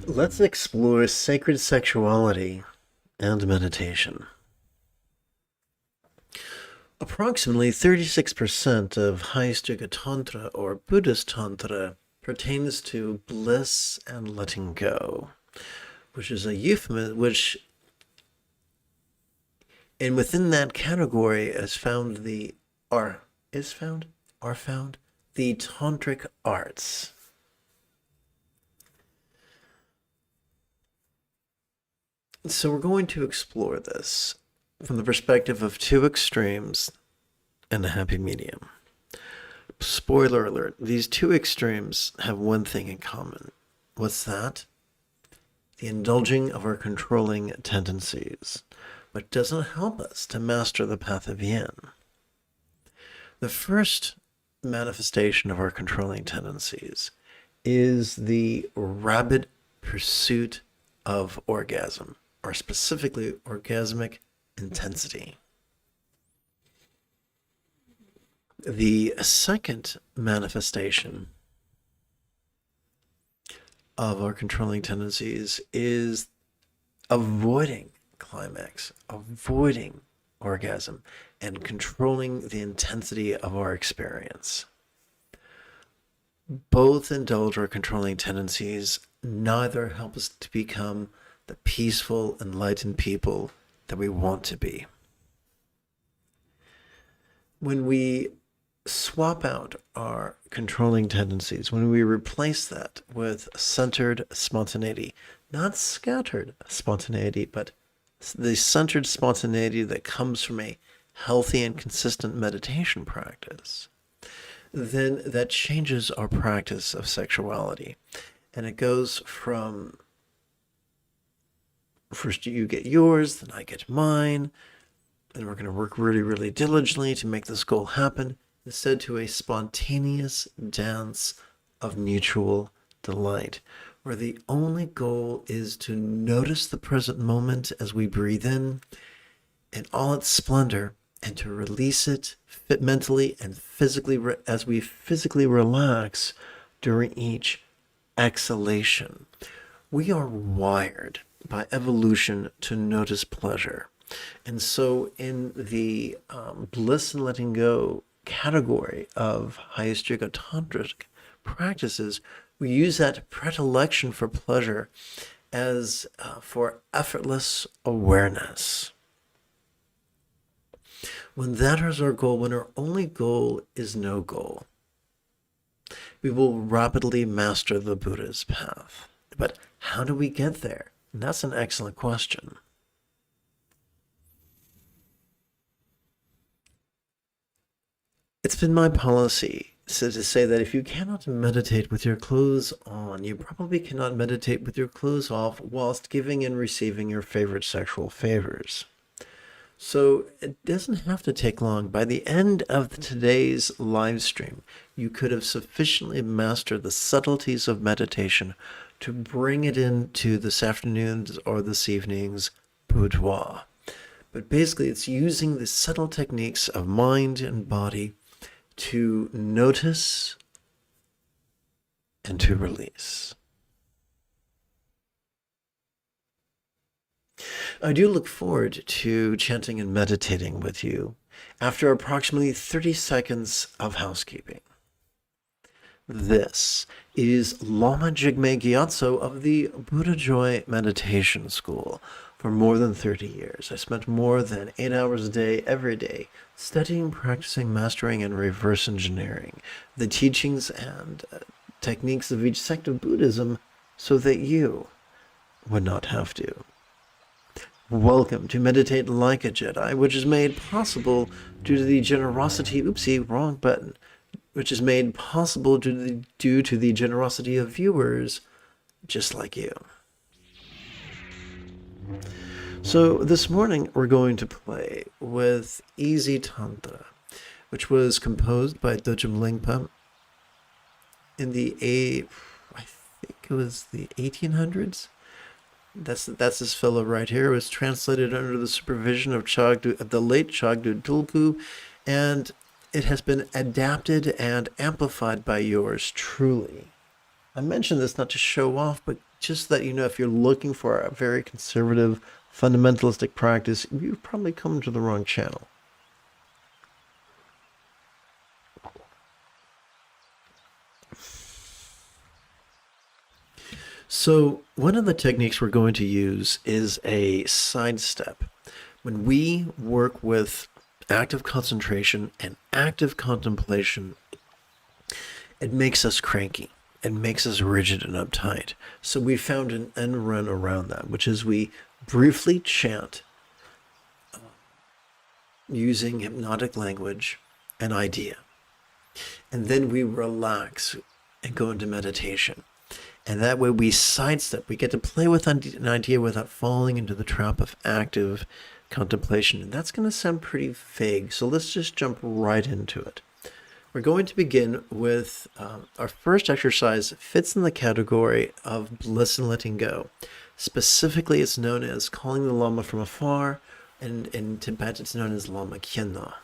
Let's explore sacred sexuality and meditation. Approximately 36% of highest yoga tantra or Buddhist tantra pertains to bliss and letting go, which is a euphemism, and within that category are found the tantric arts. So we're going to explore this from the perspective of two extremes and a happy medium. Spoiler alert, these two extremes have one thing in common. What's that? The indulging of our controlling tendencies, which doesn't help us to master the path of yin. The first manifestation of our controlling tendencies is the rabid pursuit of orgasm, or specifically orgasmic intensity. The second manifestation of our controlling tendencies is avoiding climax, avoiding orgasm, and controlling the intensity of our experience. Both indulge our controlling tendencies, neither help us to become the peaceful, enlightened people that we want to be. When we swap out our controlling tendencies, when we replace that with centered spontaneity, not scattered spontaneity, but the centered spontaneity that comes from a healthy and consistent meditation practice, then that changes our practice of sexuality. And it goes from first you get yours, then I get mine, and we're going to work really, really diligently to make this goal happen, instead to a spontaneous dance of mutual delight, where the only goal is to notice the present moment as we breathe in all its splendor, and to release it mentally and physically as we physically relax during each exhalation. We are wired by evolution to notice pleasure. And so in the bliss and letting go category of highest yoga tantric practices, we use that predilection for pleasure as for effortless awareness. When that is our goal, when our only goal is no goal, we will rapidly master the Buddha's path. But how do we get there? And that's an excellent question. It's been my policy to say that if you cannot meditate with your clothes on, you probably cannot meditate with your clothes off whilst giving and receiving your favorite sexual favors. So it doesn't have to take long. By the end of today's live stream, you could have sufficiently mastered the subtleties of meditation to bring it into this afternoon's or this evening's boudoir. But basically, it's using the subtle techniques of mind and body to notice and to release. I do look forward to chanting and meditating with you after approximately 30 seconds of housekeeping. This is Lama Jigme Gyatso of the Buddha Joy Meditation School. For more than 30 years, I spent more than 8 hours a day, every day, studying, practicing, mastering, and reverse engineering the teachings and techniques of each sect of Buddhism so that you would not have to. Welcome to Meditate Like a Jedi, which is made possible due to the generosity, wrong button, which is made possible due to the generosity of viewers just like you. So this morning we're going to play with Easy Tantra, which was composed by Dojim Lingpa in the I think it was the 1800s. That's this fellow right here. It was translated under the supervision of the late Chagdu Tulku, and it has been adapted and amplified by yours truly. I mention this not to show off, but just that you know, if you're looking for a very conservative, fundamentalistic practice, you've probably come to the wrong channel. So one of the techniques we're going to use is a sidestep. When we work with active concentration and active contemplation, it makes us cranky. It makes us rigid and uptight. So we found an end run around that, which is we briefly chant using hypnotic language an idea. And then we relax and go into meditation. And that way we sidestep. We get to play with an idea without falling into the trap of active contemplation. And that's going to sound pretty vague. So let's just jump right into it. We're going to begin with our first exercise fits in the category of bliss and letting go. Specifically, it's known as calling the Lama from afar, and in Tibet, it's known as Lama Kyenna.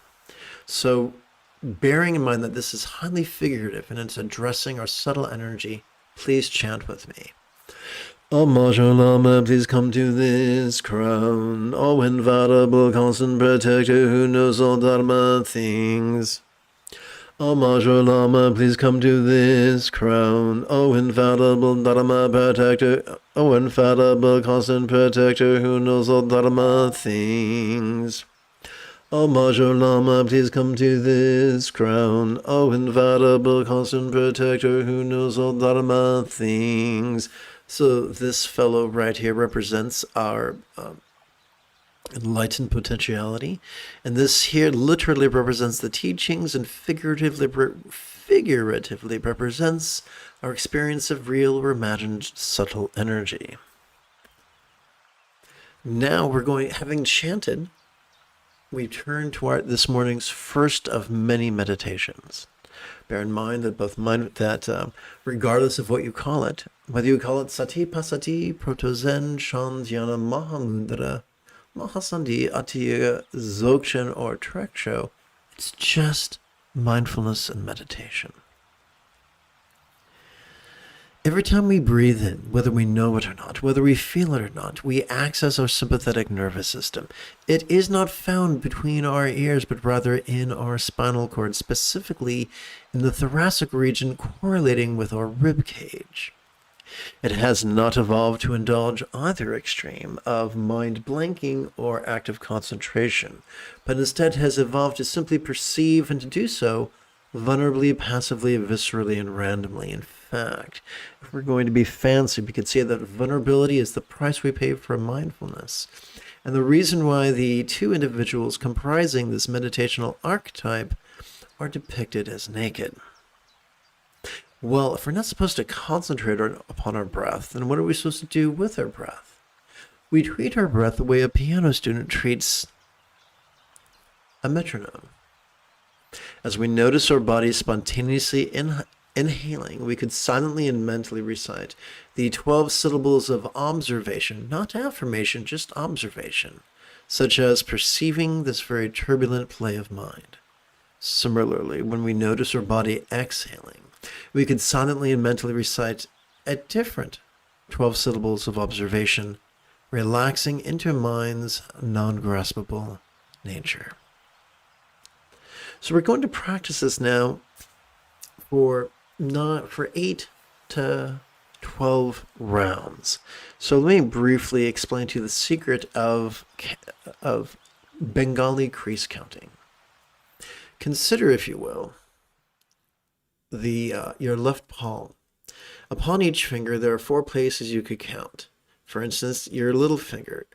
So bearing in mind that this is highly figurative and it's addressing our subtle energy, please chant with me. O Majo Lama, please come to this crown. O inviolable, constant protector who knows all Dharma things. O Majo Lama, please come to this crown. O infallible Dharma protector, O infallible constant protector who knows all Dharma things. O Majo Lama, please come to this crown. O infallible constant protector who knows all Dharma things. So this fellow right here represents our enlightened potentiality, and this here literally represents the teachings and figuratively represents our experience of real or imagined subtle energy. Now having chanted, we turn to this morning's first of many meditations. Bear in mind that regardless of what you call it, whether you call it Sati Pasati, Proto-Zen, Shan, Dhyana, Mahamudra, Mahasandhi, Atiya, Dzogchen, or Treksho, it's just mindfulness and meditation. Every time we breathe in, whether we know it or not, whether we feel it or not, we access our sympathetic nervous system. It is not found between our ears, but rather in our spinal cord, specifically in the thoracic region correlating with our rib cage. It has not evolved to indulge either extreme of mind blanking or active concentration, but instead has evolved to simply perceive and to do so vulnerably, passively, viscerally, and randomly. In fact, if we're going to be fancy, we could say that vulnerability is the price we pay for mindfulness. And the reason why the two individuals comprising this meditational archetype are depicted as naked. Well, if we're not supposed to concentrate upon our breath, then what are we supposed to do with our breath? We treat our breath the way a piano student treats a metronome. As we notice our body spontaneously inhaling, we could silently and mentally recite the 12 syllables of observation, not affirmation, just observation, such as perceiving this very turbulent play of mind. Similarly, when we notice our body exhaling, we could silently and mentally recite a different 12 syllables of observation, relaxing into mind's non-graspable nature. So we're going to practice this now for 8 to 12 rounds. So let me briefly explain to you the secret of Bengali crease counting. Consider, if you will, your left palm. Upon each finger, there are 4 places you could count. For instance, your little finger.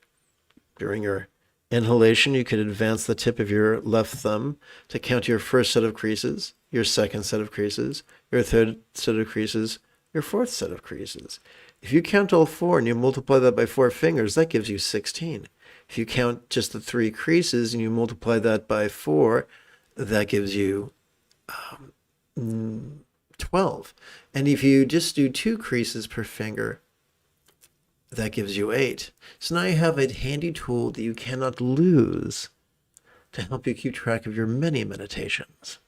During your inhalation, you could advance the tip of your left thumb to count your first set of creases, your second set of creases, your third set of creases, your fourth set of creases. If you count all 4 and you multiply that by 4 fingers, that gives you 16. If you count just the 3 creases and you multiply that by 4, that gives you 12. And if you just do 2 creases per finger, that gives you 8. So now you have a handy tool that you cannot lose to help you keep track of your many meditations.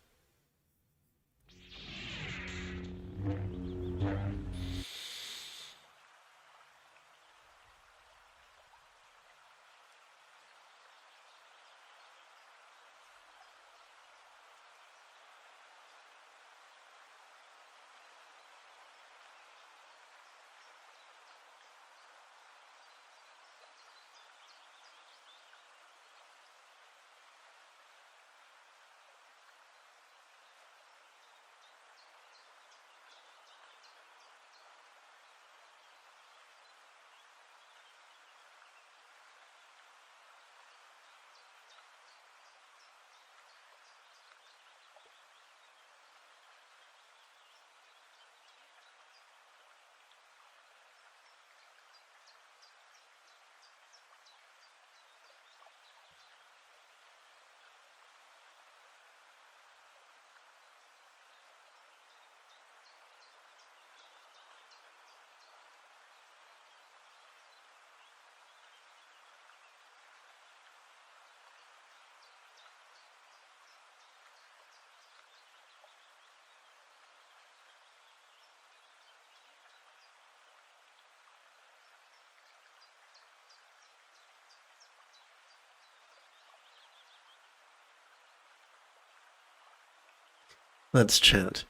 Let's chant.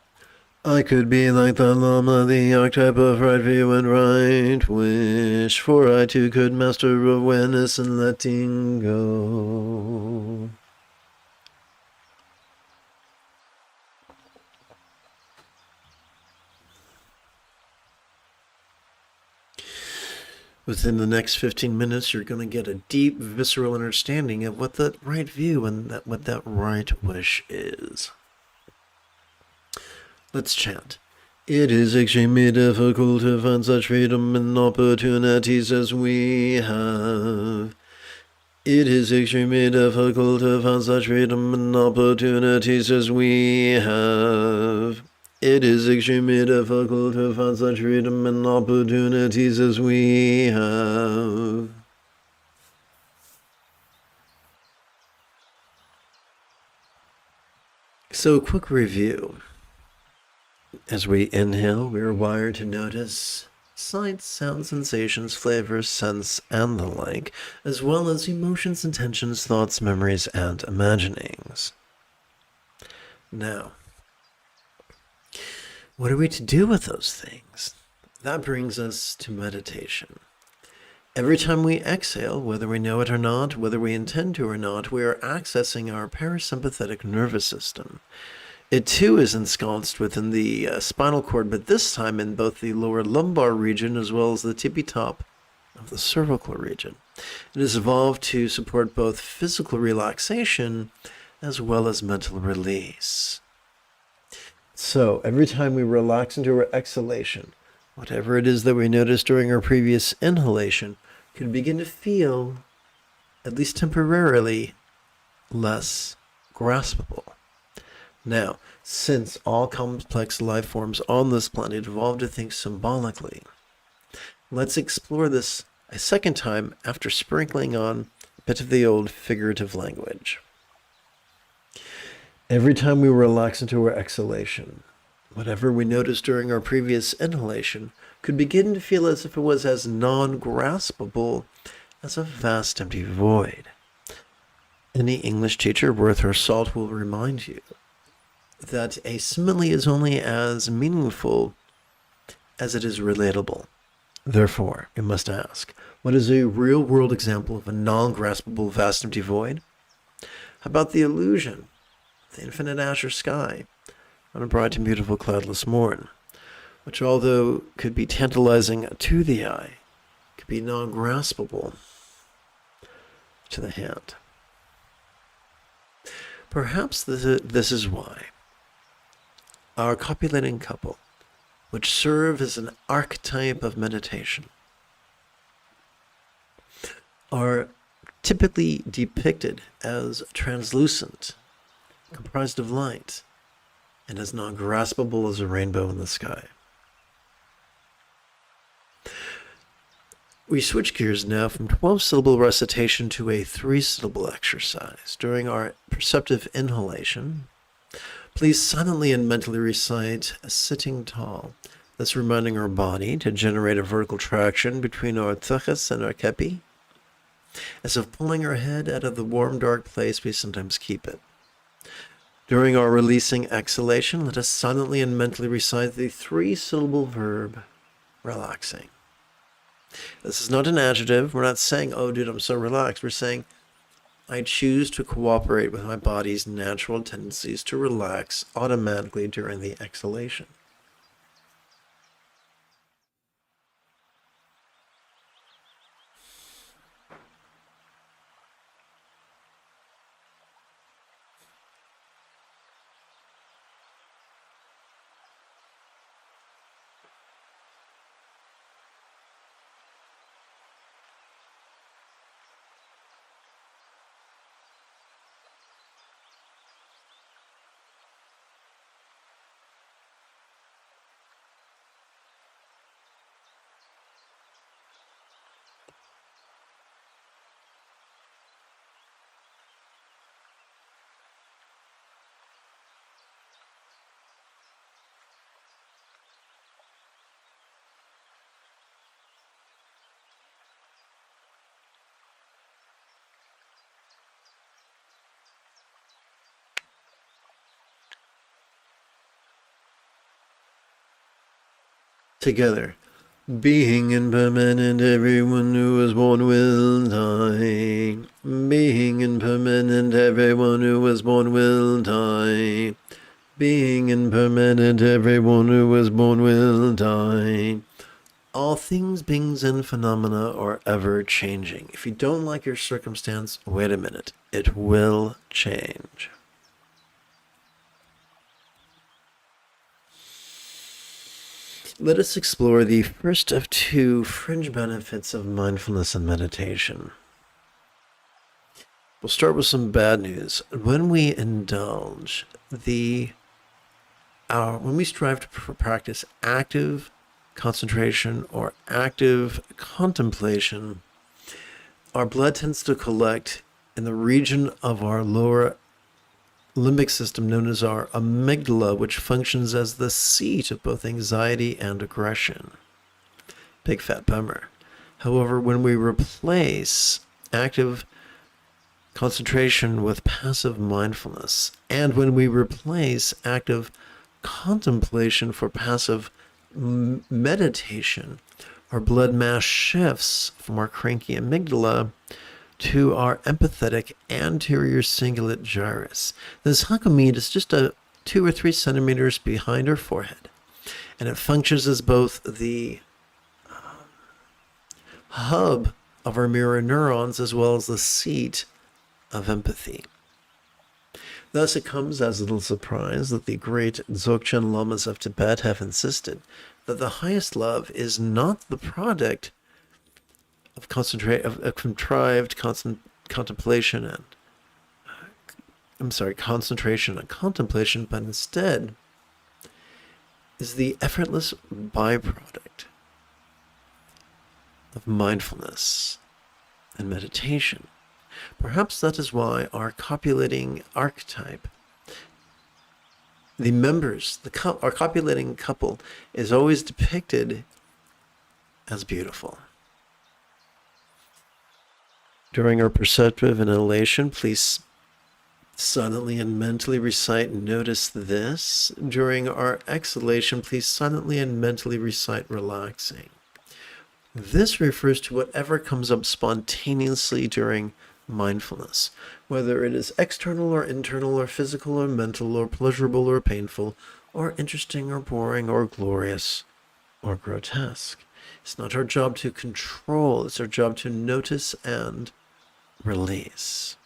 I could be like the Lama, the archetype of right view and right wish, for I too could master awareness and letting go. Within the next 15 minutes, you're going to get a deep, visceral understanding of what that right view and what that right wish is. Let's chant. It is extremely difficult to find such freedom and opportunities as we have. It is extremely difficult to find such freedom and opportunities as we have. It is extremely difficult to find such freedom and opportunities as we have. So, quick review. As we inhale, we are wired to notice sights, sounds, sensations, flavors, scents, and the like, as well as emotions, intentions, thoughts, memories, and imaginings. Now, what are we to do with those things? That brings us to meditation. Every time we exhale, whether we know it or not, whether we intend to or not, we are accessing our parasympathetic nervous system. It too is ensconced within the spinal cord, but this time in both the lower lumbar region as well as the tippy top of the cervical region. It is evolved to support both physical relaxation as well as mental release. So every time we relax into our exhalation, whatever it is that we noticed during our previous inhalation could begin to feel, at least temporarily, less graspable. Now, since all complex life forms on this planet evolved to think symbolically, let's explore this a second time after sprinkling on a bit of the old figurative language. Every time we relax into our exhalation, whatever we noticed during our previous inhalation could begin to feel as if it was as non-graspable as a vast empty void. Any English teacher worth her salt will remind you that a simile is only as meaningful as it is relatable. Therefore, we must ask, what is a real-world example of a non-graspable vast empty void? How about the illusion, the infinite azure sky, on a bright and beautiful cloudless morn, which although could be tantalizing to the eye, could be non-graspable to the hand. Perhaps this is why our copulating couple, which serve as an archetype of meditation, are typically depicted as translucent, comprised of light, and as non-graspable as a rainbow in the sky. We switch gears now from 12-syllable recitation to a 3-syllable exercise. During our perceptive inhalation, please silently and mentally recite sitting tall. That's reminding our body to generate a vertical traction between our teches and our kepi, as if pulling our head out of the warm, dark place we sometimes keep it. During our releasing exhalation, let us silently and mentally recite the 3-syllable verb, relaxing. This is not an adjective. We're not saying, oh, dude, I'm so relaxed. We're saying, I choose to cooperate with my body's natural tendencies to relax automatically during the exhalation. Together. Being impermanent, everyone who was born will die. Being impermanent, everyone who was born will die. Being impermanent, everyone who was born will die. All things, beings, and phenomena are ever changing. If you don't like your circumstance, wait a minute. It will change. Let us explore the first of two fringe benefits of mindfulness and meditation. We'll start with some bad news. When we indulge when we strive to practice active concentration or active contemplation, our blood tends to collect in the region of our lower limbic system known as our amygdala, which functions as the seat of both anxiety and aggression. Big fat bummer. However, when we replace active concentration with passive mindfulness, and when we replace active contemplation for passive meditation, our blood mass shifts from our cranky amygdala to our empathetic anterior cingulate gyrus. This hunkamine is just 2 or 3 centimeters behind our forehead, and it functions as both the hub of our mirror neurons as well as the seat of empathy. Thus, it comes as little surprise that the great Dzogchen Lamas of Tibet have insisted that the highest love is not the product of contrived contemplation and concentration and contemplation, but instead is the effortless byproduct of mindfulness and meditation. Perhaps that is why our copulating archetype, our copulating couple, is always depicted as beautiful. During our perceptive inhalation, please silently and mentally recite, notice this. During our exhalation, please silently and mentally recite, relaxing. This refers to whatever comes up spontaneously during mindfulness, whether it is external or internal or physical or mental or pleasurable or painful or interesting or boring or glorious or grotesque. It's not our job to control, it's our job to notice and release.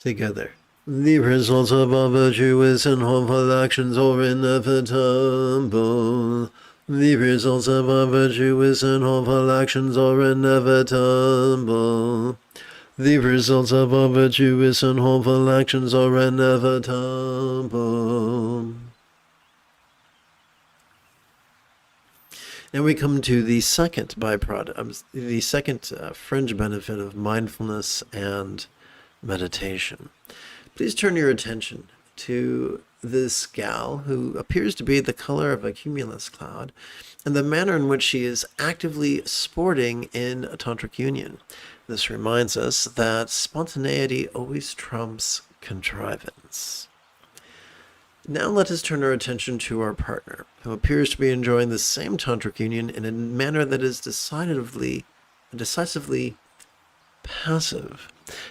Together. The results of our virtuous and harmful actions are inevitable. The results of our virtuous and harmful actions are inevitable. The results of our virtuous and harmful actions are inevitable. And we come to the second byproduct, the second fringe benefit of mindfulness and meditation. Please turn your attention to this gal who appears to be the color of a cumulus cloud and the manner in which she is actively sporting in a tantric union. This reminds us that spontaneity always trumps contrivance. Now let us turn our attention to our partner, who appears to be enjoying the same tantric union in a manner that is decisively passive.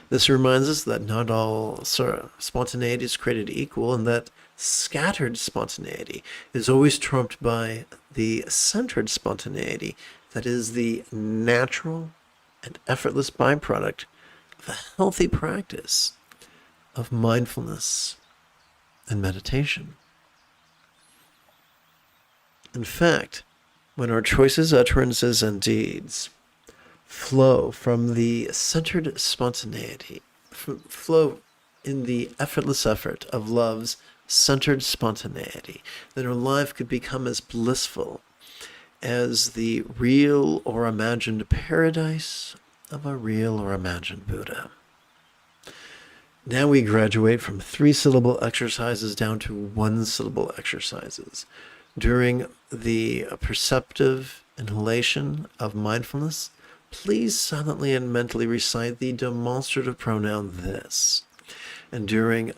This reminds us that not all spontaneity is created equal, and that scattered spontaneity is always trumped by the centered spontaneity that is the natural and effortless byproduct of a healthy practice of mindfulness and meditation. In fact, when our choices, utterances, and deeds flow from the centered spontaneity, flow in the effortless effort of love's centered spontaneity, then our life could become as blissful as the real or imagined paradise of a real or imagined Buddha. Now we graduate from 3-syllable exercises down to 1-syllable exercises. During the perceptive inhalation of mindfulness, please silently and mentally recite the demonstrative pronoun this. And during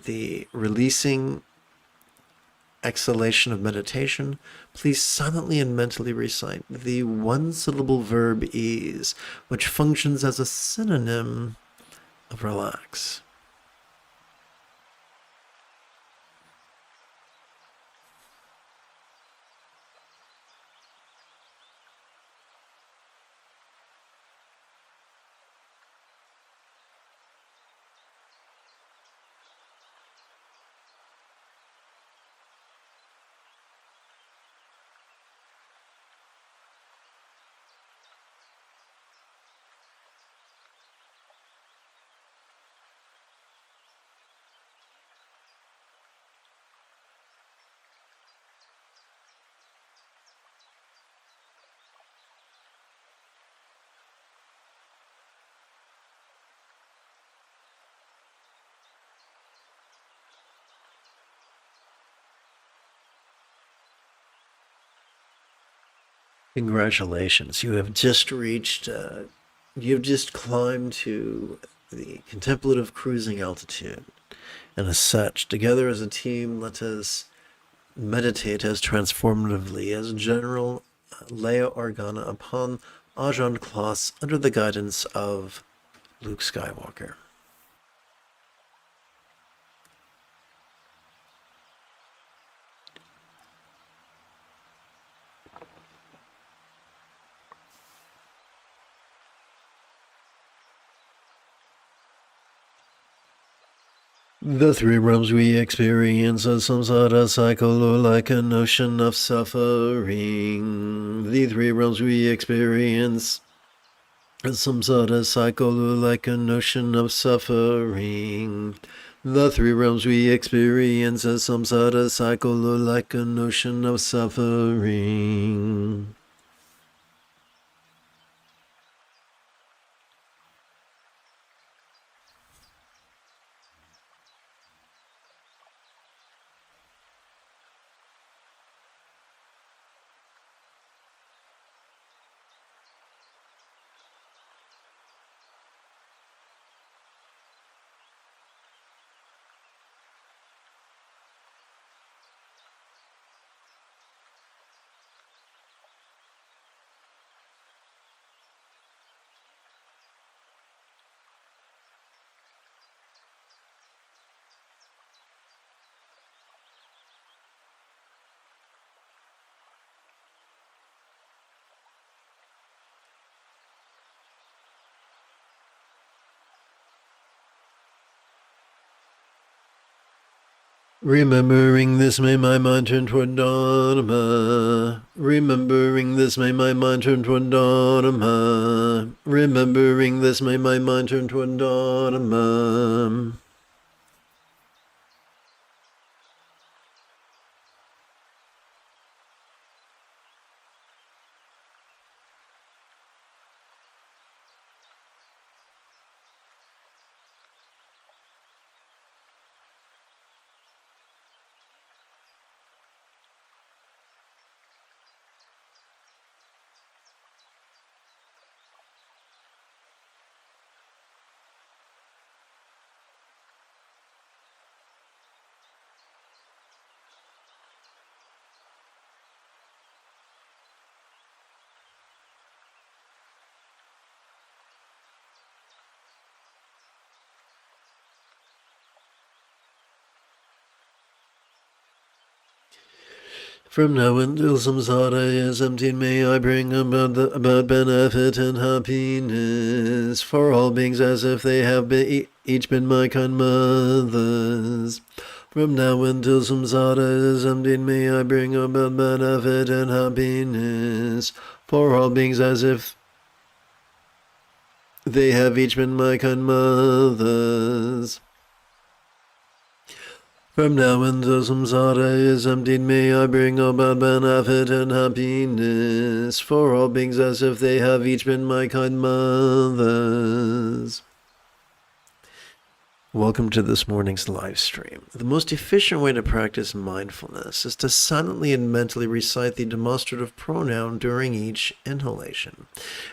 the releasing exhalation of meditation, please silently and mentally recite the 1-syllable verb ease, which functions as a synonym of relax. Congratulations. You have just reached, you've just climbed to the contemplative cruising altitude. And as such, together as a team, let us meditate as transformatively as General Leia Organa upon Ajahn Kloss under the guidance of Luke Skywalker. The 3 realms we experience are samsara cycle, or like an ocean of suffering. The 3 realms we experience are samsara cycle, or like an ocean of suffering. The 3 realms we experience are samsara cycle, or like an ocean of suffering. Remembering this, may my mind turn toward Dharma. Remembering this, may my mind turn toward Dharma. Remembering this, may my mind turn toward Dharma. From now until samsara is emptied, may I bring about benefit and happiness for all beings as if they have each been my kind mothers. From now until samsara is emptied, may I bring about benefit and happiness for all beings as if they have each been my kind mothers. From now until samsara is emptied, may I bring about benefit and happiness for all beings as if they have each been my kind mothers. Welcome to this morning's live stream. The most efficient way to practice mindfulness is to silently and mentally recite the demonstrative pronoun during each inhalation.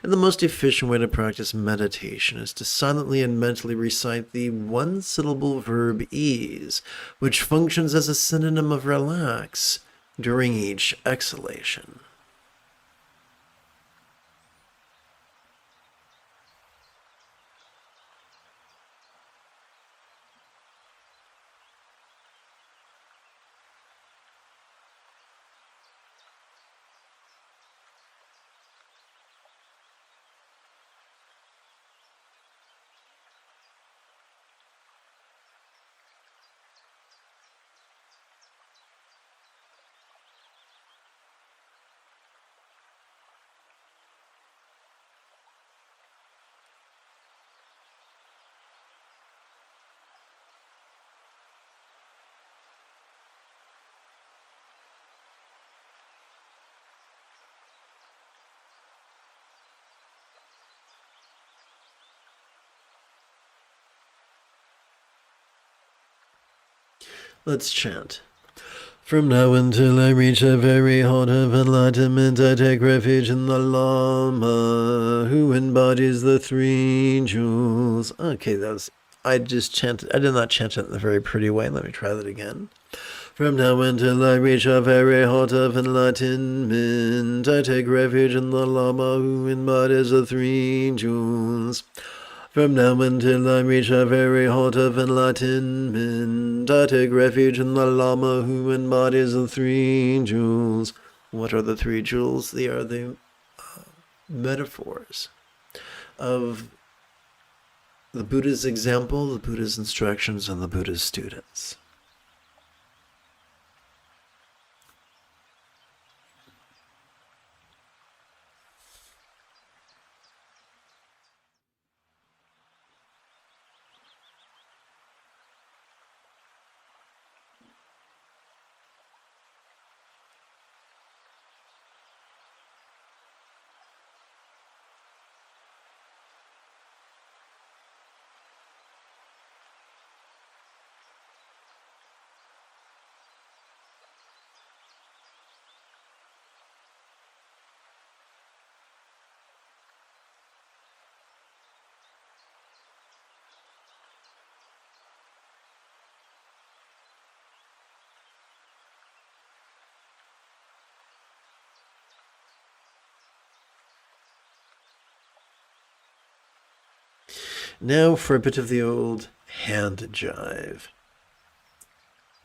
And the most efficient way to practice meditation is to silently and mentally recite the one-syllable verb ease, which functions as a synonym of relax during each exhalation. Let's chant. From now until I reach the very heart of enlightenment, I take refuge in the Lama, who embodies the three jewels. Okay, I just chanted. I did not chant it in a very pretty way. Let me try that again. From now until I reach the very heart of enlightenment, I take refuge in the Lama, who embodies the three jewels. From now until I reach the very heart of enlightenment, I take refuge in the Lama, who embodies the three jewels. What are the three jewels? They are the metaphors of the Buddha's example, the Buddha's instructions, and the Buddha's students. Now for a bit of the old hand jive.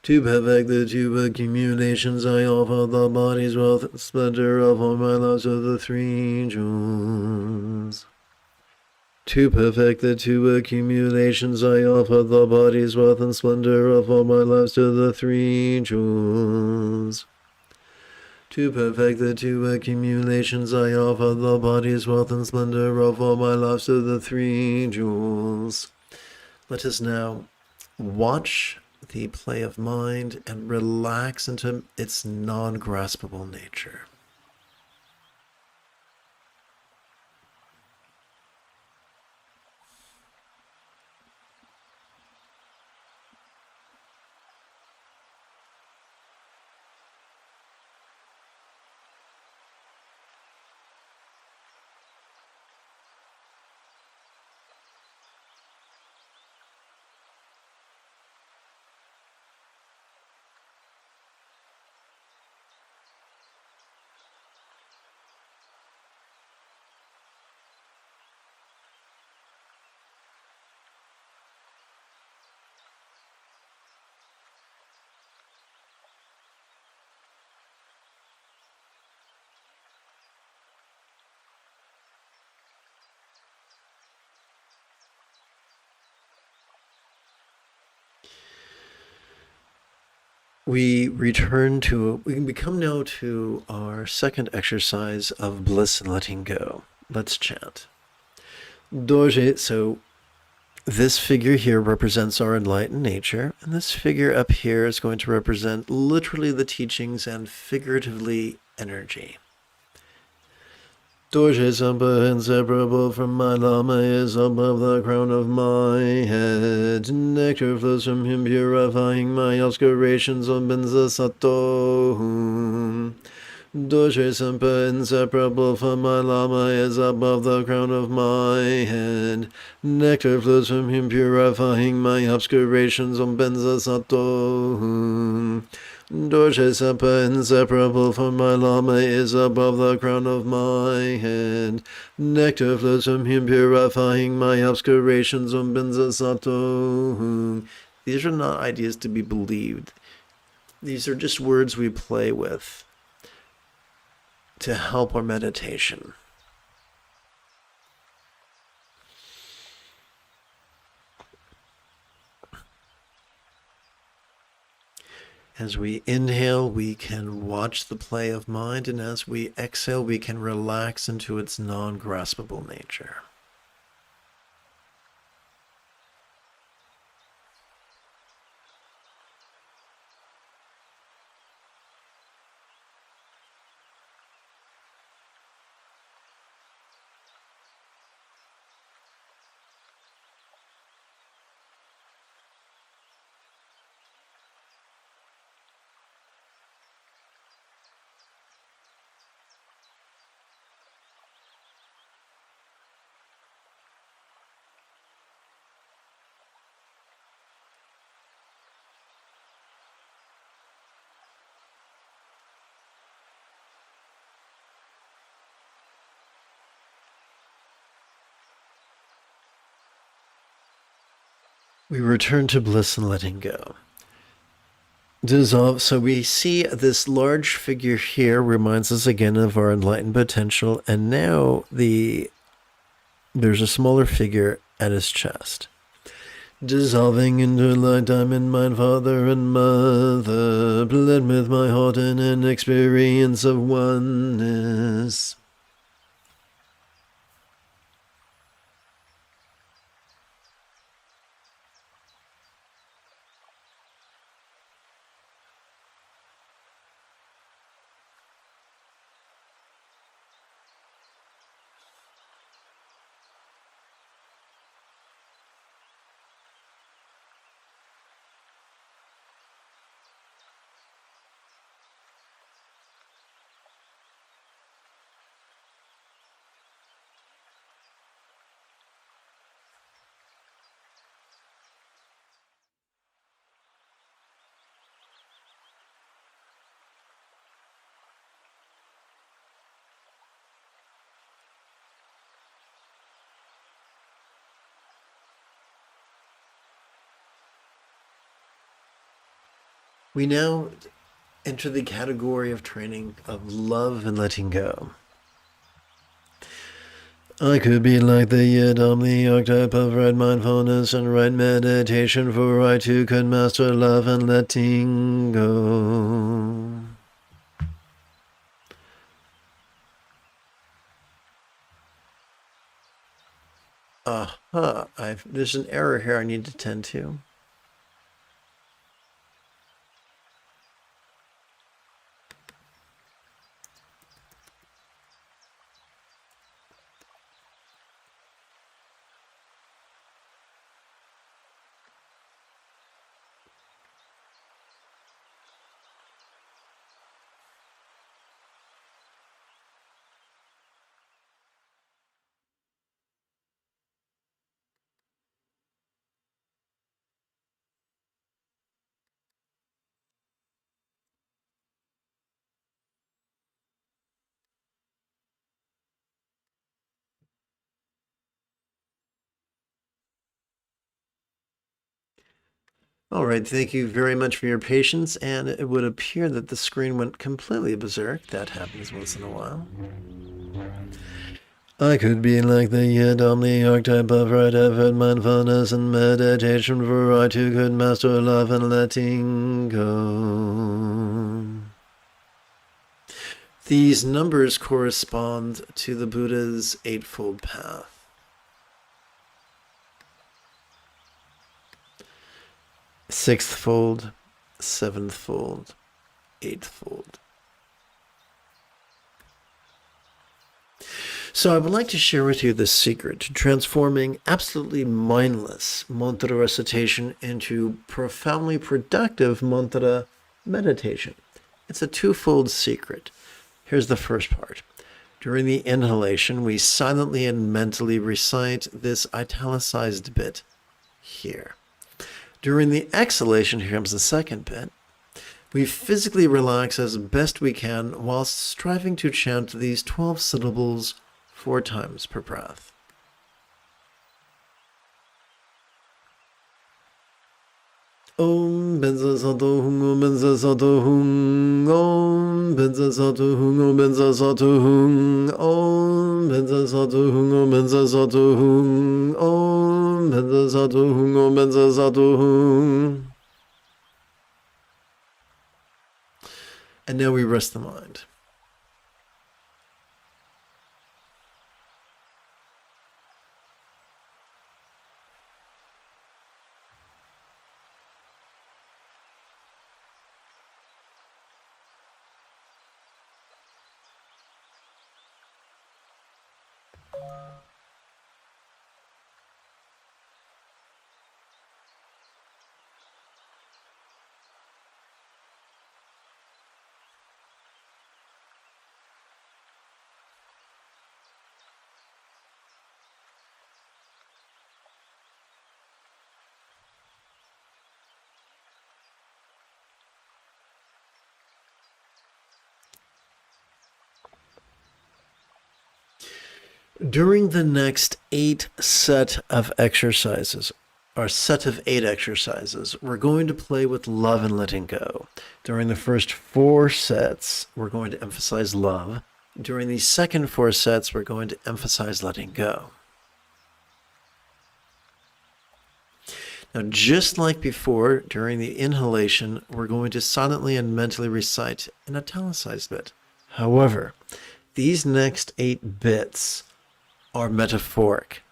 To perfect the two accumulations, I offer the body's wealth and splendor of all my loves of the three jewels. To perfect the two accumulations, I offer the body's wealth and splendor of all my loves to the three jewels. To perfect the two accumulations, I offer the body's wealth and splendor of all my loves to the three jewels. Let us now watch the play of mind and relax into its non-graspable nature. we come now to our second exercise of bliss and letting go. Let's chant. Doje, so this figure here represents our enlightened nature, and this figure up here is going to represent literally the teachings and figuratively energy. Dorje Sampa, inseparable from my Lama, is above the crown of my head. Nectar flows from him, purifying my obscurations on Benza Sato. Dorje Sampa, inseparable from my Lama, is above the crown of my head. Nectar flows from him, purifying my obscurations on Benza Sato. Dorje Sampa, inseparable from my Lama, is above the crown of my head. Nectar flows from him, purifying my obscurations on Benza Sato. These are not ideas to be believed. These are just words we play with to help our meditation. As we inhale, we can watch the play of mind, and as we exhale, we can relax into its non-graspable nature. We return to bliss and letting go. Dissolve. So we see this large figure here reminds us again of our enlightened potential, and now there's a smaller figure at his chest. Dissolving into light, I'm in my father and mother, bled with my heart in an experience of oneness. We now enter the category of training of love and letting go. I could be like the Yidam, the archetype of right mindfulness and right meditation, for I too could master love and letting go. There's an error here I need to tend to. All right, thank you very much for your patience, and it would appear that the screen went completely berserk. That happens once in a while. I could be like the yet only archetype of right effort, mindfulness, and meditation, for I too could master love and letting go. These numbers correspond to the Buddha's Eightfold Path. Sixth fold, seventh fold, eighth fold. So I would like to share with you the secret to transforming absolutely mindless mantra recitation into profoundly productive mantra meditation. It's a twofold secret. Here's the first part. During the inhalation, we silently and mentally recite this italicized bit here. During the exhalation, here comes the second bit. We physically relax as best we can whilst striving to chant these 12 syllables 4 times per breath. Om benza sato hung, om benza sato hung, om benza sato hung, om benza sato hung, om benza sato hung, om benza sato hung, om benza sato hung, om benza sato hung. And now we rest the mind. During the next 8 set of exercises, our set of 8 exercises, we're going to play with love and letting go. During the first 4 sets, we're going to emphasize love. During the second 4 sets, we're going to emphasize letting go. Now, just like before, during the inhalation, we're going to silently and mentally recite an italicized bit. However, these next 8 bits are metaphoric.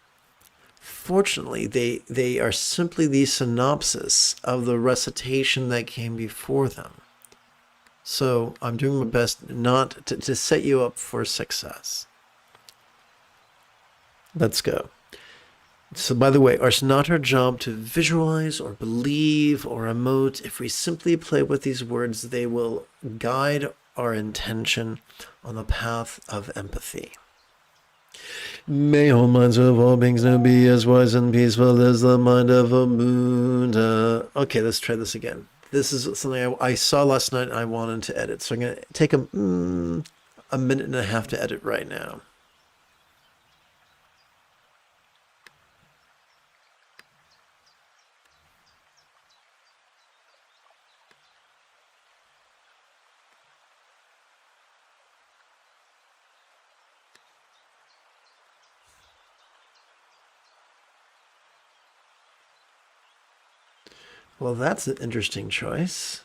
Fortunately, they are simply the synopsis of the recitation that came before them. So I'm doing my best not to set you up for success. Let's go. So by the way, it's not our job to visualize or believe or emote. If we simply play with these words, they will guide our intention on the path of empathy. May all minds of all beings now be as wise and peaceful as the mind of a Buddha. Okay, let's try this again. This is something I saw last night and I wanted to edit. So I'm going to take a minute and a half to edit right now. Well, that's an interesting choice.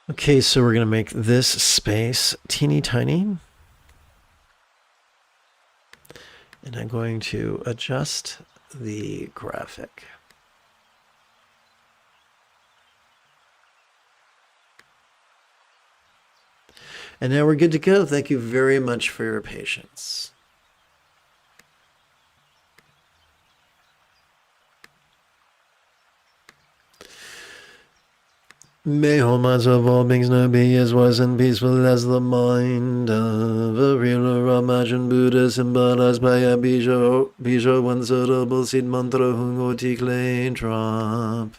Okay, so we're going to make this space teeny tiny. And I'm going to adjust the graphic. And now we're good to go. Thank you very much for your patience. May all minds of all beings now be as wise and peaceful as the mind of a real or imagined Buddha, symbolized by a Bijo, one syllable seed mantra, Hungoti clay drop.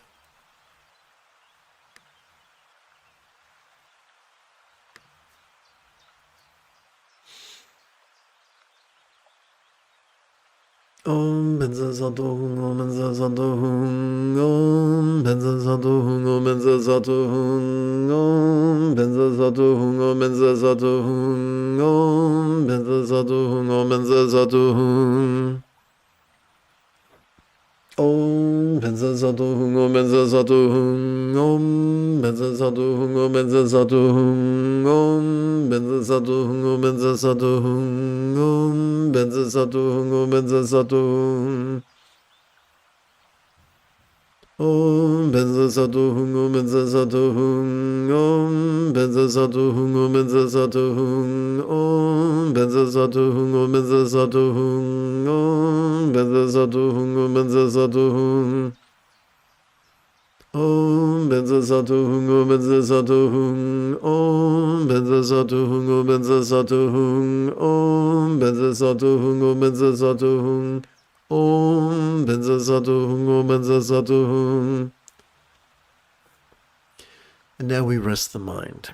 Om Benza Sato Hung, Om Benza Sato Hung, Om Benza Sato Hung, Om Benza Sato Hung, Om Benza Sato Hung, Om Benza Sato Hung, Om Benza Sato Hung, Om Benza Sato Hung. Om Benza Sato Hung, Om Benza Sato Hung, Om Benza Sato Hung, Om Benza Sato Hung, Om Benza Sato Hung, Om Benza Sato Hung, Om Benza Sato Hung, Om Benza Sato Hung. Om Benza Sato Hung, Om Benza Sato Hung, Om Benza Sato Hung, Om Benza Sato Hung, Om Benza Sato Hung, Om Benza Sato Hung, Om Benza Sato Hung, Om Benza Sato Hung. Om Benza Sato Hung, Om Benza Sato Hung, Om Benza Sato Hung, Om Benza Sato Hung, Om Benza Sato Hung, Om Benza Sato Hung, Om Benza Sato Hung, Om Benza Sato Hung. And now we rest the mind.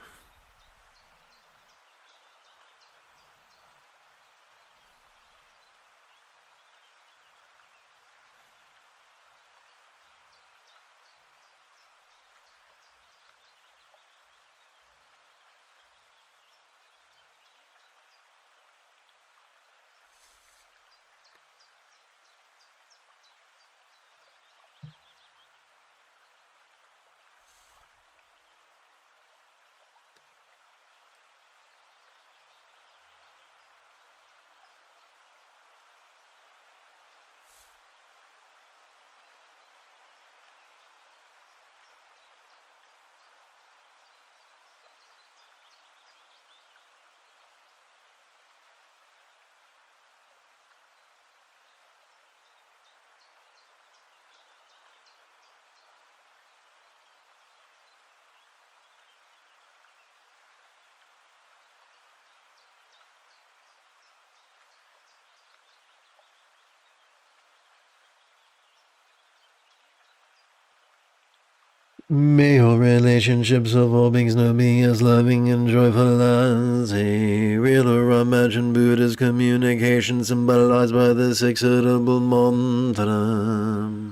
May all relationships of all beings know me as loving and joyful as a real or imagined Buddha's communication, symbolized by the six-syllable mantra.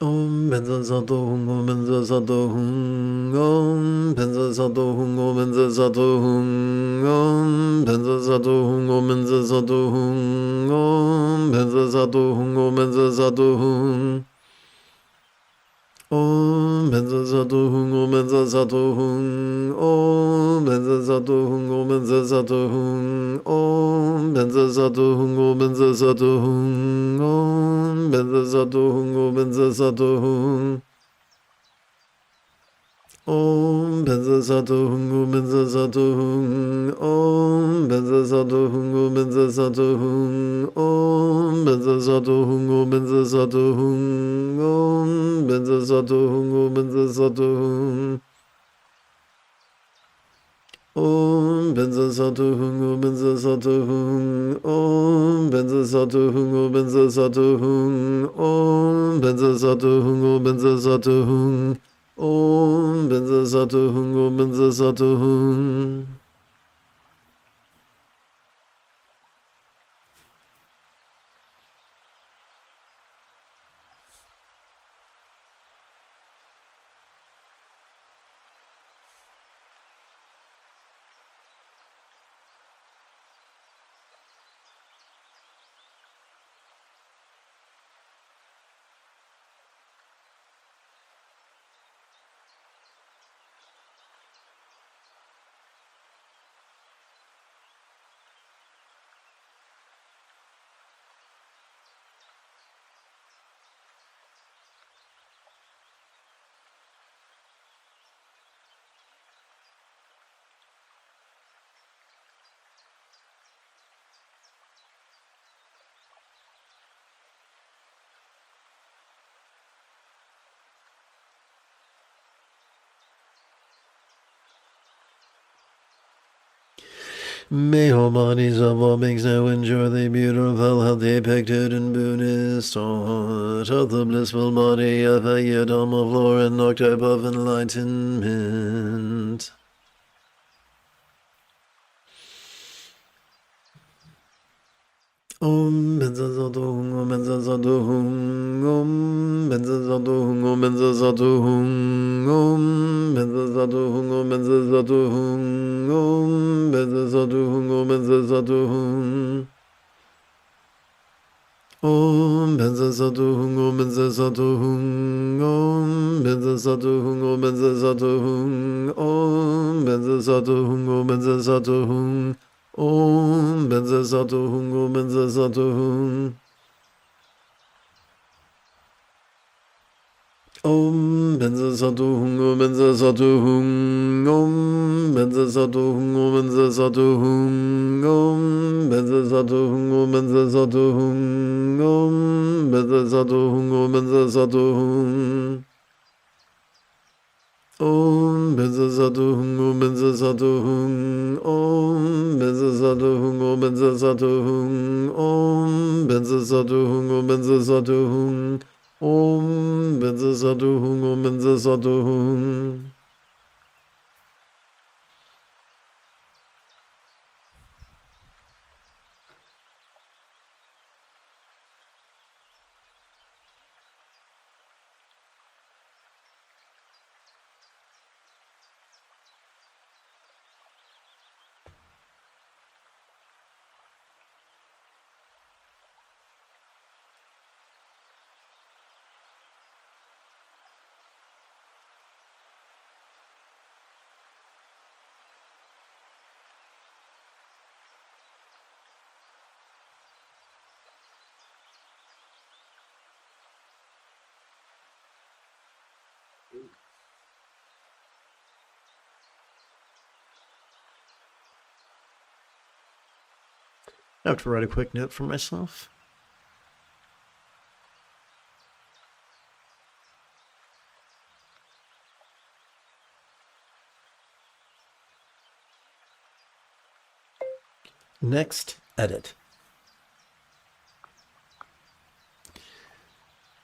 Om Benza Sato Hung, Om Benza Sato Hung, Om Benza Sato Hung, Om Benza Sato Hung, Om Benza Sato Hung, Om Benza Sato Hung, Om Benza Sato Hung, Om Benza Sato Hung. Om Benza Sato Hung, Om Benza Sato Hung, Om Benza Sato Hung, Om Benza Sato Hung, Om Benza Sato Hung, Om Benza Sato Hung, Om Benza Sato Hung, Om Benza Sato Hung. Om Benza Sato Hung, Om Benza Sato Hung, Om Benza Sato Hung, Om Benza Sato Hung, Om Benza Sato Hung, Om Benza Sato Hung, Om Benza Sato Hung, Om Benza Sato Hung. Om Benza Sato Hung, Om Benza Sato Hung, Om Benza Sato Hung, Om Benza Sato Hung, Om Benza Sato Hung, Om Benza Sato Hung, Om Benza Sato Hung, Om Benza Sato Hung. May all bodies of all beings now enjoy the beautiful, healthy, depicted in Buddhist art of the blissful body of a Yadama floor and archetype of enlightenment. Om Benzazadohung, Om Benzazadohung, Om Benzazadohung, Om Benzazadohung, Om Benzazadohung, Om Benzazadohung, Om Benzazadohung, Om Benzazadohung. Om Benzazadohung, Om Benzazadohung, Om Benzazadohung, Om Benzazadohung, Om Benzazadohung, Om Benzazadohung. Om Benzazadohung, Om Benzazadohung. Om Benzazadohung, Om Benzazadohung, Om Benzazadohung, Om Benzazadohung, Om Benzazadohung, Om Benzazadohung, Om Benzazadohung, Om Benzazadohung. Om Benzazadohung, Om Benzazadohung, Om Benzazadohung, Om Benzazadohung, Om Benzazadohung, Om Benzazadohung, Om Benzazadohung, Om Benzazadohung. I have to write a quick note for myself. Next, edit.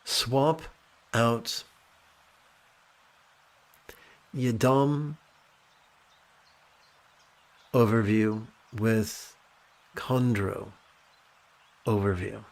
Swap out Yadam overview with Chondro overview.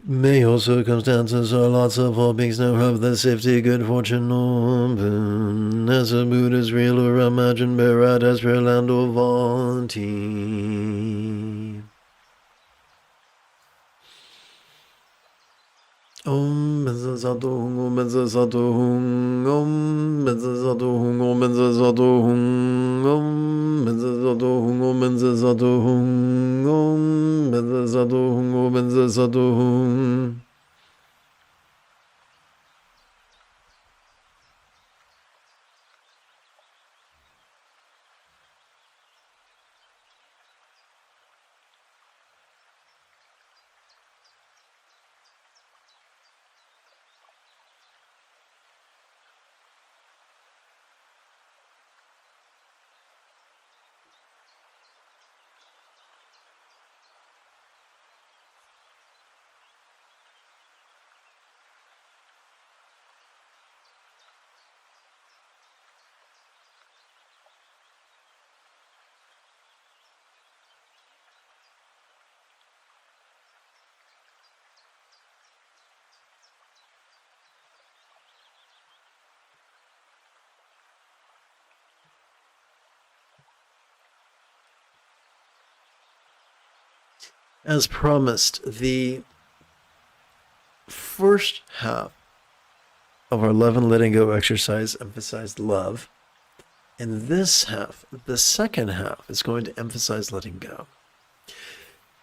May all circumstances or lots of all beings now have the safety, good fortune, or boon. As a Buddha's real or imagined, Berat as land or Vanti. Om Benzazadohung, Om Benzazadohung, Om Benzazadohung, Om Benzazadohung, Om Benzazadohung, Om Benzazadohung, Om Benzazadohung, Om Benzazadohung. As promised, the first half of our love and letting go exercise emphasized love. And this half, the second half, is going to emphasize letting go.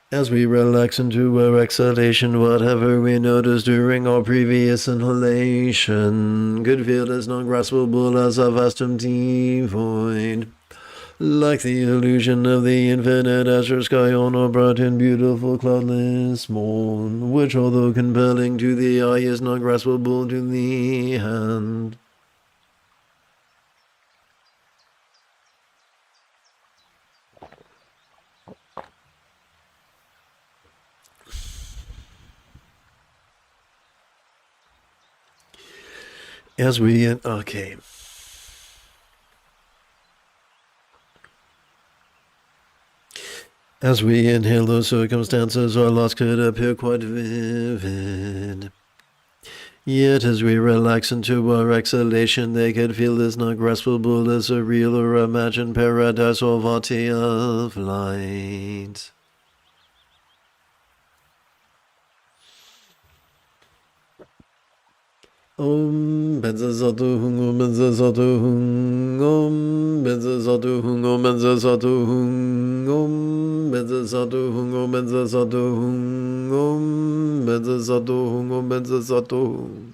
As we relax into our exhalation, whatever we notice during our previous inhalation could feel as non-graspable as a vast empty void. Like the illusion of the infinite azure sky on a bright and beautiful cloudless morn, which although compelling to the eye is not graspable to the hand. As we, okay. As we inhale, those circumstances our loss could appear quite vivid. Yet as we relax into our exhalation, they could feel as not graspable as a real or imagined paradise or vati of light. Om Benza Zatu Hung Om Benza Zatu Hung Om Benza Zatu Hung Om Benza Zatu Hung Om Benza Zatu Hung Om Benza Zatu Hung Om Benza Zatu Hung Om Benza Zatu Hung.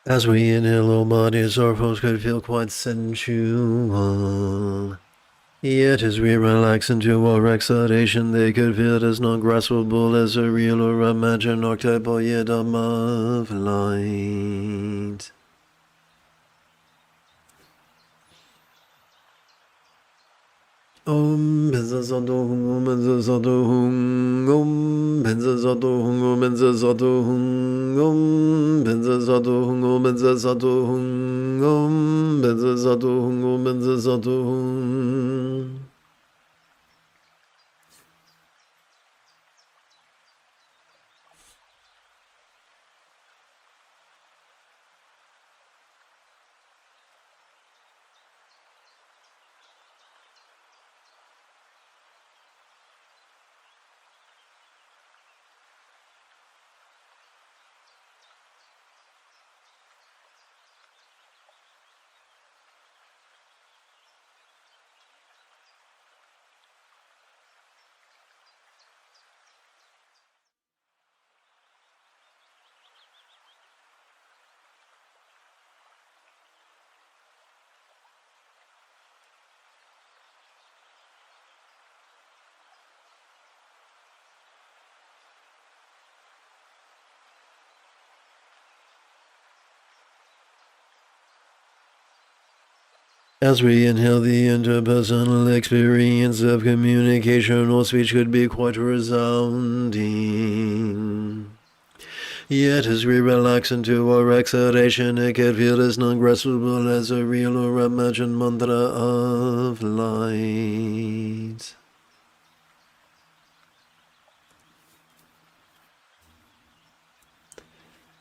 As we inhale, our bodies, our forms could feel quite sensual. Yet as we relax into our exhalation, they could feel as non-graspable as a real or imagined archetype or yedam of light. Om Benza Zatu Hung Om Benza Zatu Hung Om Benza Zatu Hung Om Benza Zatu Hung Om Benza Zatu Hung Om Benza Zatu Hung Om Benza Zatu Hung Om Benza Zatu Hung. As we inhale, the interpersonal experience of communication or speech could be quite resounding. Yet as we relax into our exhalation, it could feel as non-graspable as a real or imagined mantra of light.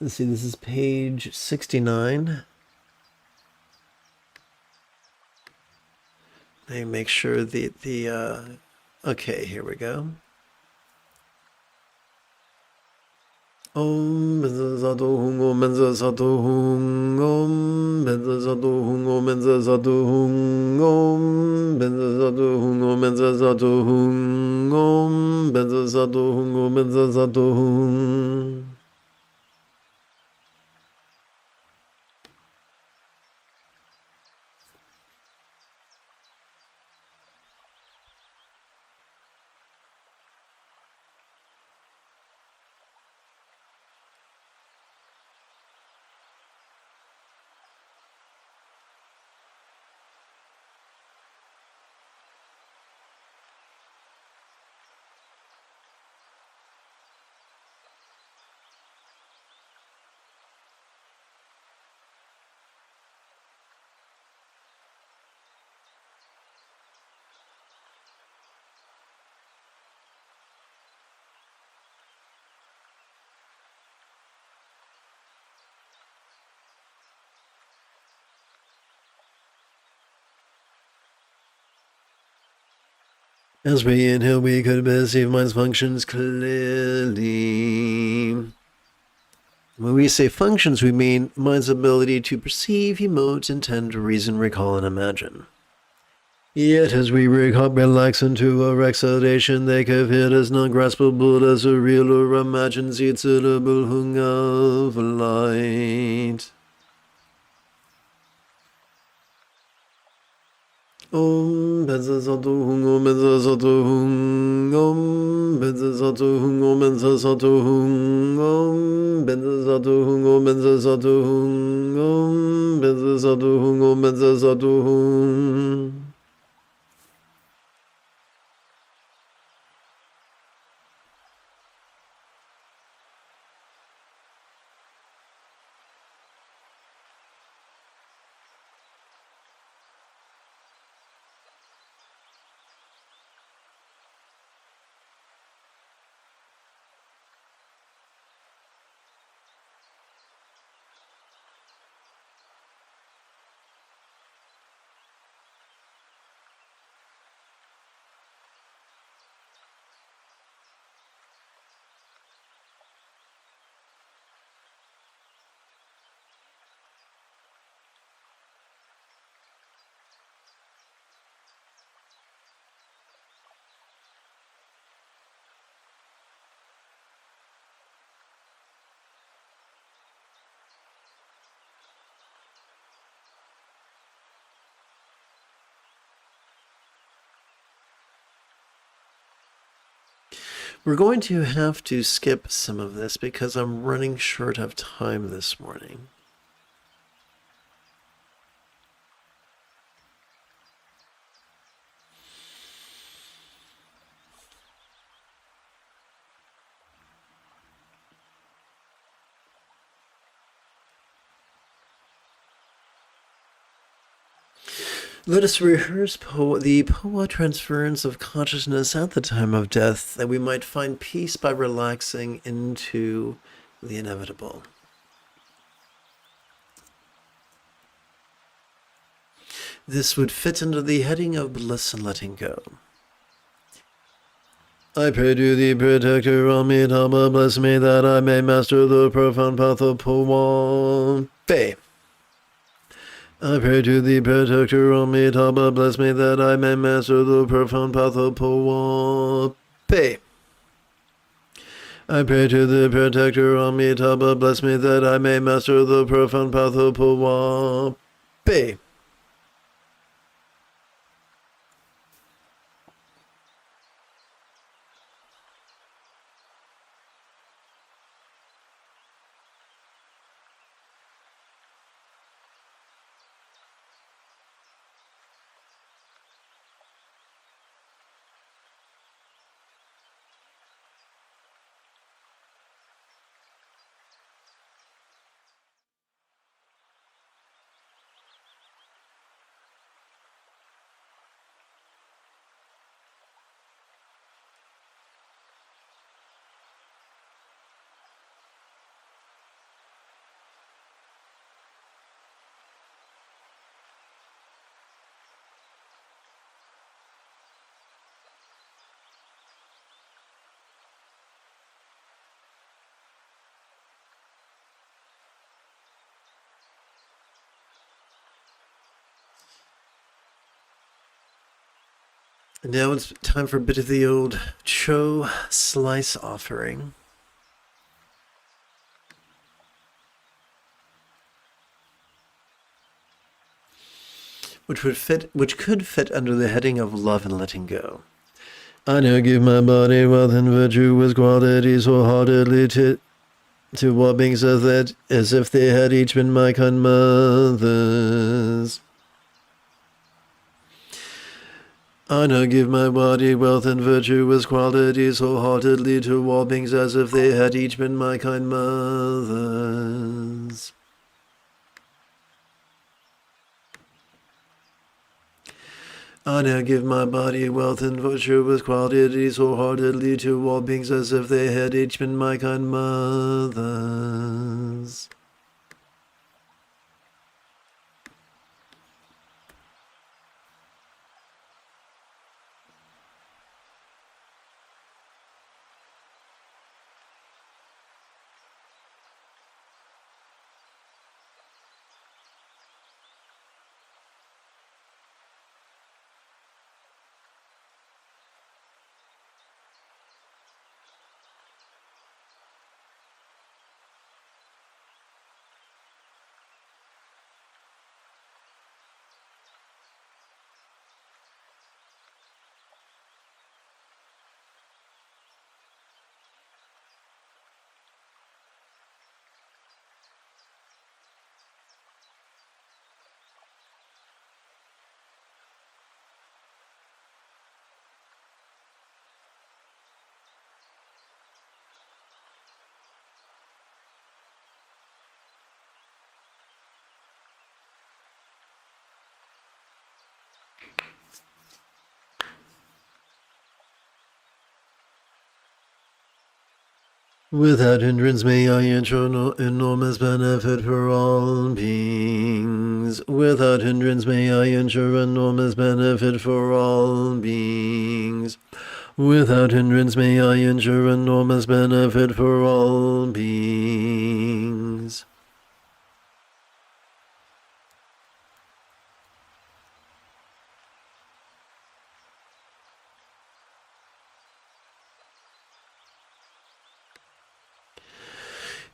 Let's see, this is page 69. Let me make sure okay, here we go. Om Benza Sato Hung Om Benza Sato Hung Om Benza Sato Hung Om Benza Sato Hung Om Benza Sato Hung Om Benza Sato Hung Om Benza Sato Hung Om Benza Sato Hung. As we inhale, we could perceive mind's functions clearly. When we say functions, we mean mind's ability to perceive, emote, intend, reason, recall, and imagine. Yet as we relax into our exhalation, they can feel as non-graspable as a real or imagined zitsurable hung of light. Om Benza Sato Hung Om Benza Sato Hung Om Benza Sato Hung Om Benza Sato Hung Om Benza Sato Hung Om Benza Sato Hung Om Benza Sato Hung Om Benza Sato Hung. We're going to have to skip some of this because I'm running short of time this morning. Let us rehearse the Poa transference of consciousness at the time of death, that we might find peace by relaxing into the inevitable. This would fit under the heading of bliss and letting go. I pray to thee, protector Amitabha, bless me that I may master the profound path of Poa. I pray to thee, protector Amitabha, bless me that I may master the profound path of Poa. I pray to the protector Amitabha, bless me that I may master the profound path of Poa. And now it's time for a bit of the old Cho slice offering. Which could fit under the heading of love and letting go. I now give my body wealth and virtue with qualities wholeheartedly to what being said that as if they had each been my kind mothers. I now give my body wealth and virtue with qualities wholeheartedly to all beings as if they had each been my kind mothers. I now give my body wealth and virtue with qualities wholeheartedly to all beings as if they had each been my kind mothers. Without hindrance may I ensure enormous benefit for all beings. Without hindrance may I ensure enormous benefit for all beings. Without hindrance may I ensure enormous benefit for all beings.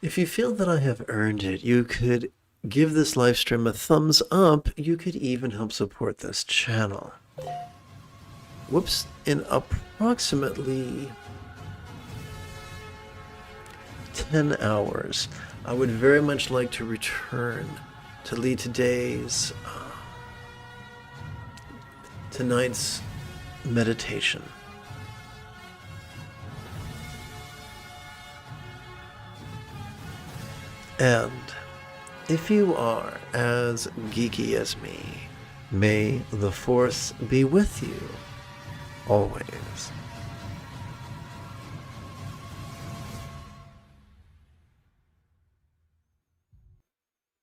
If you feel that I have earned it, you could give this live stream a thumbs up. You could even help support this channel. Whoops, in approximately 10 hours, I would very much like to return to lead tonight's meditation. And if you are as geeky as me, may the Force be with you always.